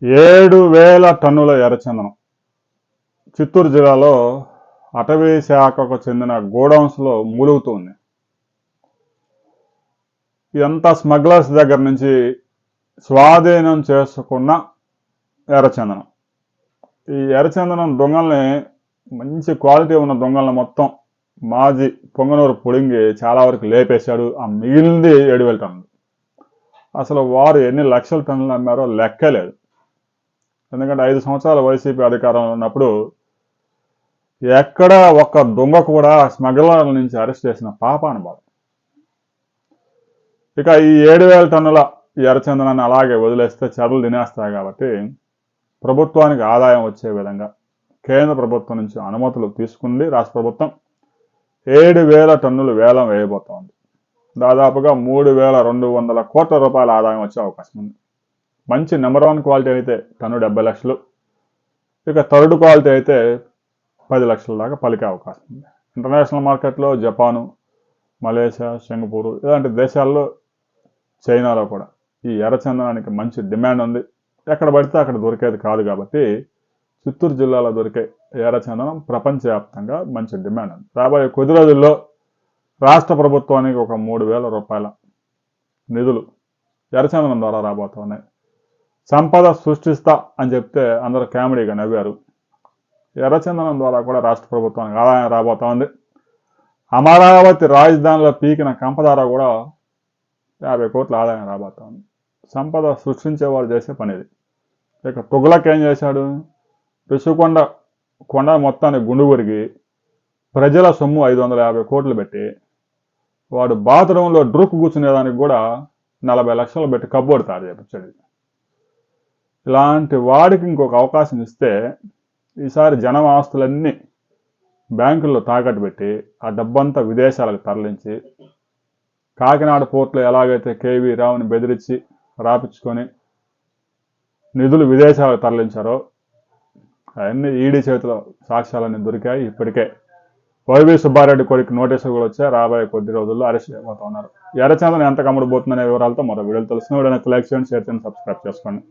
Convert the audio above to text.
7,000 టన్నుల ఎర్రచందనం చిత్తూరు జిల్లాలో అటవీ శాఖకు చెందిన గోడౌన్స్లో మూలుగుతుంది. ఇదంతా స్మగ్లర్స్ దగ్గర నుంచి స్వాధీనం చేసుకున్న ఎర్రచందనం. ఈ ఎర్రచందనం దొంగల్ని, మంచి క్వాలిటీ ఉన్న దొంగల్ని మొత్తం మాజీ పొంగనూరు పుడింగి చాలా వరకు లేపేశాడు. ఆ మిగిలింది 7,000 టన్నులు. అసలు వారు ఎన్ని లక్షల టన్నులు అమ్మారో లెక్కే లేదు. ఎందుకంటే 5 సంవత్సరాల వైసీపీ అధికారంలో ఉన్నప్పుడు ఎక్కడ ఒక్క దొంగ కూడా స్మగ్లర్ల నుంచి అరెస్ట్ చేసిన పాపానుభవం. ఇక ఈ 7,000 టన్నుల ఎర్రచందనాన్ని అలాగే వదిలేస్తే చెరలు తినేస్తాయి. కాబట్టి ప్రభుత్వానికి ఆదాయం వచ్చే విధంగా కేంద్ర ప్రభుత్వం నుంచి అనుమతులు తీసుకుంది రాష్ట్ర ప్రభుత్వం. 7,000 టన్నులు వేలం వేయబోతోంది. దాదాపుగా 3,200 కోట్ల రూపాయల ఆదాయం వచ్చే అవకాశం ఉంది. మంచి నెంబర్ 1 క్వాలిటీ అయితే టన్ను 70 లక్షలు, ఇక థర్డ్ క్వాలిటీ అయితే 10 లక్షల దాకా పలికే అవకాశం ఉంది. ఇంటర్నేషనల్ మార్కెట్లో జపాను, మలేషియా, సింగపూర్ ఇలాంటి దేశాల్లో, చైనాలో కూడా ఈ ఎర్రచందనానికి మంచి డిమాండ్ ఉంది. ఎక్కడ పడితే అక్కడ దొరికేది కాదు. కాబట్టి చిత్తూరు జిల్లాలో దొరికే ఎర్రచందనం ప్రపంచవ్యాప్తంగా మంచి డిమాండ్ ఉంది. రాబోయే కొద్ది రోజుల్లో రాష్ట్ర ప్రభుత్వానికి ఒక 3,000 రూపాయల నిధులు ఎర్రచందనం ద్వారా రాబోతున్నాయి. సంపద సృష్టిస్తా అని చెప్తే అందరూ కామెడీగా నవ్వారు. ఎర్రచందనం ద్వారా కూడా రాష్ట్ర ప్రభుత్వానికి ఆదాయం రాబోతోంది. అమరావతి రాజధానిలో పీకిన కంప ద్వారా కూడా 50 కోట్ల ఆదాయం రాబోతోంది. సంపద సృష్టించేవాడు చేసే పని ఇది. ఇక తుగ్లక్ ఏం చేశాడు? ఋషికొండ కొండ మొత్తాన్ని గుండు కొరిగి ప్రజల సొమ్ము 550 కోట్లు పెట్టి వాడు బాత్రూంలో డ్రుక్ కూర్చునేదానికి కూడా 40 లక్షలు పెట్టి కబ్బోర్డు తయారు చేయించాడు. ఇలాంటి వాడికి ఇంకొక అవకాశం ఇస్తే ఈసారి జనం ఆస్తులన్నీ బ్యాంకుల్లో తాకట్టు పెట్టి ఆ డబ్బంతా విదేశాలకు తరలించి, కాకినాడ పోర్టులో ఎలాగైతే కేవీ రావుని బెదిరించి రాపించుకొని నిధులు విదేశాలకు తరలించారో అవన్నీ ఈడీ చేతిలో సాక్ష్యాలన్నీ దొరికాయి. ఇప్పటికే వైవి సుబ్బారెడ్డి కొడుకు నోటీసులు కూడా వచ్చాయి. రాబోయే కొద్ది రోజుల్లో అరెస్ట్ చేయబోతున్నారు. ఎర్రచందనం ఎంత కమ్ముడుపోతుందనే వివరాలతో మరో వీడియోలు తెలుసుకుని లైక్ చేయండి, షేర్ చేయండి, సబ్స్క్రైబ్ చేసుకోండి.